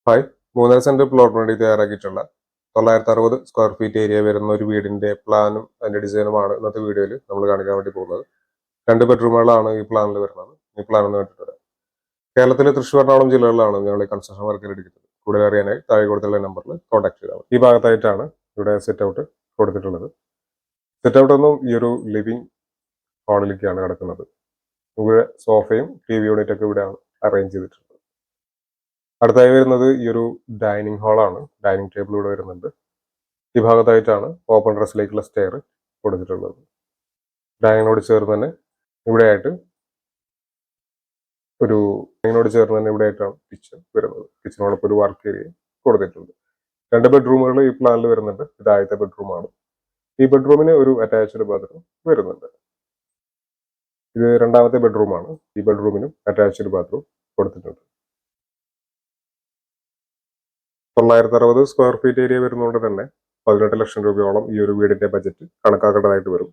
Hi, 3.5 saint പ്ലോട്ടിന് വേണ്ടി തയ്യാറാക്കിയിട്ടുള്ള 960 square feet area വരുന്ന ഒരു വീടിന്റെ പ്ലാനും അതിന്റെ ഡിസൈനുമാണ് ഇന്നത്തെ വീഡിയോയിൽ നമ്മൾ കാണിക്കാൻ വേണ്ടി പോകുന്നത്. 2 ബെഡ്റൂമുകളാണ് ഈ പ്ലാനിൽ വരുന്നത്. ഈ പ്ലാൻ ഒന്ന് കണ്ടിട്ട് വരാം. കേരളത്തിലെ തൃശ്ശൂർ, എറണാകുളം ജില്ലകളിലാണ് ഞങ്ങൾ ഈ കൺസ്ട്രക്ഷൻ വർക്കിൽ എടുക്കുന്നത്. കൂടുതൽ അറിയാനായി താഴെ കൊടുത്തുള്ള നമ്പറിൽ കോൺടാക്ട് ചെയ്താൽ മതി. ഈ ഭാഗത്തായിട്ടാണ് ഇവിടെ സെറ്റ് ഔട്ട് കൊടുത്തിട്ടുള്ളത്. സെറ്റ് ഔട്ട് ഒന്നും ഈ ഒരു ലിവിംഗ് ഹാളിലേക്കാണ് കിടക്കുന്നത്. ഇവിടെ സോഫയും ടി വി യൂണിറ്റ് ഒക്കെ ഇവിടെയാണ് അറേഞ്ച് ചെയ്തിട്ടുള്ളത്. അടുത്തായി വരുന്നത് ഈ ഒരു ഡൈനിങ് ഹാളാണ്. ഡൈനിങ് ടേബിൾ ഇവിടെ വരുന്നുണ്ട്. ഈ ഭാഗത്തായിട്ടാണ് ഓപ്പൺ ടെറസിലേക്കുള്ള സ്റ്റെയർ കൊടുത്തിട്ടുള്ളത്. ഡൈനിങ്ങിനോട് ചേർന്ന് തന്നെ ഇവിടെയായിട്ട് ഇവിടെയായിട്ടാണ് കിച്ചൺ വരുന്നത്. കിച്ചണോടൊപ്പം ഒരു വർക്ക് ഏരിയ കൊടുത്തിട്ടുണ്ട്. 2 ബെഡ്റൂമുകൾ ഈ പ്ലാനിൽ വരുന്നുണ്ട്. ഇത് ആദ്യത്തെ ബെഡ്റൂമാണ്. ഈ ബെഡ്റൂമിന് ഒരു അറ്റാച്ച്ഡ് ബാത്റൂം വരുന്നുണ്ട്. ഇത് രണ്ടാമത്തെ ബെഡ്റൂമാണ്. ഈ ബെഡ്റൂമിനും അറ്റാച്ച്ഡ് ബാത്റൂം കൊടുത്തിട്ടുണ്ട്. 960 സ്ക്വയർ ഫീറ്റ് ഏരിയ വരുന്നതുകൊണ്ട് തന്നെ 18 ലക്ഷം രൂപയോളം ഈ ഒരു വീടിന്റെ ബജറ്റ് കണക്കാക്കേണ്ടതായിട്ട് വരും.